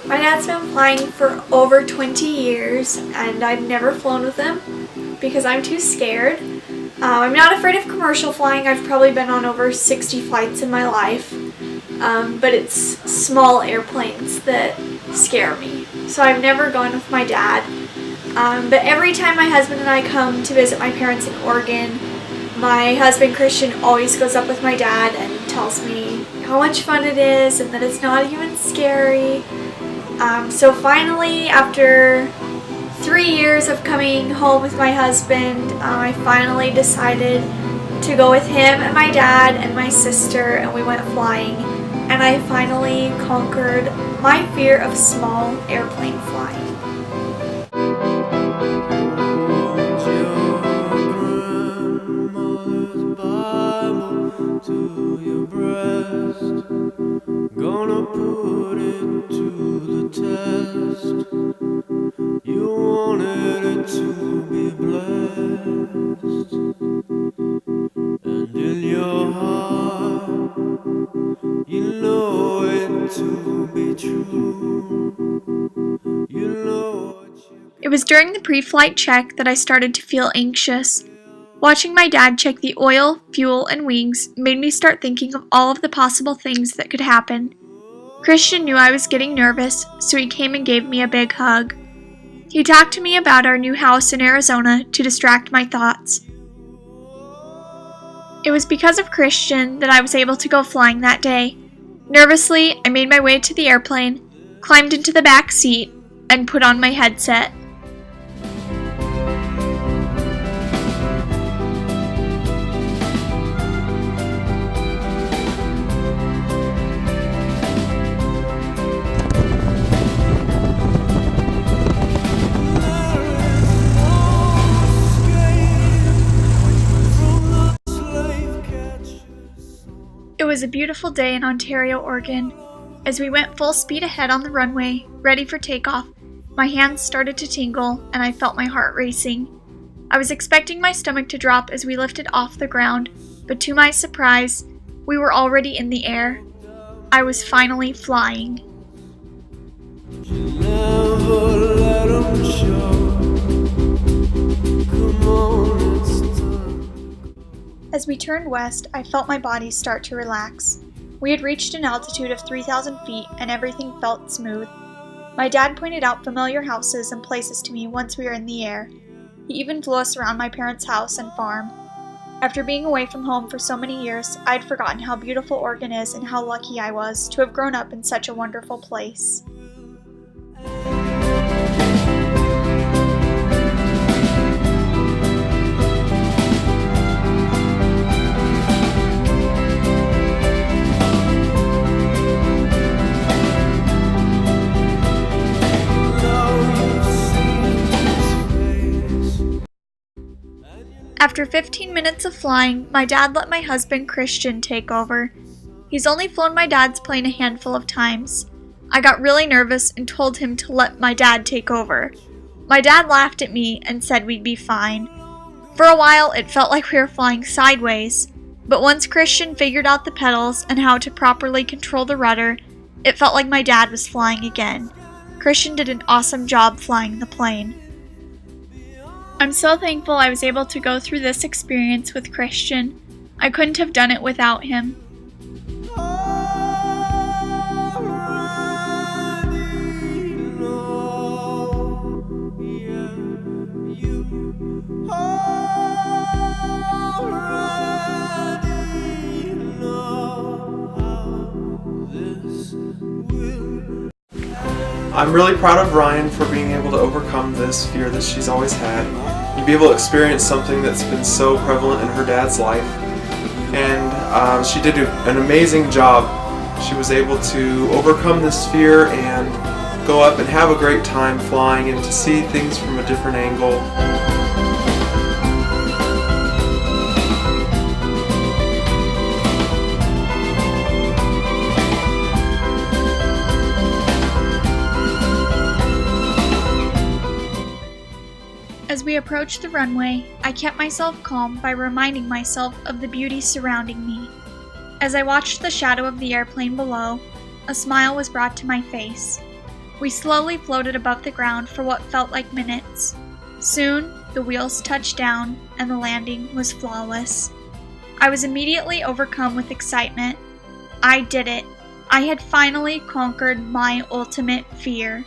My dad's been flying for over 20 years and I've never flown with him because I'm too scared. I'm not afraid of commercial flying. I've probably been on over 60 flights in my life, but it's small airplanes that scare me. So I've never gone with my dad. But every time my husband and I come to visit my parents in Oregon, my husband Christian always goes up with my dad and tells me how much fun it is and that it's not even scary. So finally, after 3 years of coming home with my husband, I finally decided to go with him and my dad and my sister, and we went flying. And I finally conquered my fear of small airplane flying. To your breast, gonna put it to the test. You wanted it to be blessed, and in your heart, you know it to be true. You know It was during the pre-flight check that I started to feel anxious. Watching my dad check the oil, fuel, and wings made me start thinking of all of the possible things that could happen. Christian knew I was getting nervous, so he came and gave me a big hug. He talked to me about our new house in Arizona to distract my thoughts. It was because of Christian that I was able to go flying that day. Nervously, I made my way to the airplane, climbed into the back seat, and put on my headset. It was a beautiful day in Ontario, Oregon. As we went full speed ahead on the runway, ready for takeoff, my hands started to tingle and I felt my heart racing. I was expecting my stomach to drop as we lifted off the ground, but to my surprise, we were already in the air. I was finally flying. As we turned west, I felt my body start to relax. We had reached an altitude of 3,000 feet and everything felt smooth. My dad pointed out familiar houses and places to me once we were in the air. He even flew us around my parents' house and farm. After being away from home for so many years, I'd forgotten how beautiful Oregon is and how lucky I was to have grown up in such a wonderful place. After 15 minutes of flying, my dad let my husband Christian take over. He's only flown my dad's plane a handful of times. I got really nervous and told him to let my dad take over. My dad laughed at me and said we'd be fine. For a while, it felt like we were flying sideways, but once Christian figured out the pedals and how to properly control the rudder, it felt like my dad was flying again. Christian did an awesome job flying the plane. I'm so thankful I was able to go through this experience with Christian. I couldn't have done it without him. I'm really proud of Ryan for being able to overcome this fear that she's always had and be able to experience something that's been so prevalent in her dad's life. And she did an amazing job. She was able to overcome this fear and go up and have a great time flying and to see things from a different angle. approached the runway, I kept myself calm by reminding myself of the beauty surrounding me. As I watched the shadow of the airplane below, a smile was brought to my face. We slowly floated above the ground for what felt like minutes. Soon, the wheels touched down and the landing was flawless. I was immediately overcome with excitement. I did it. I had finally conquered my ultimate fear.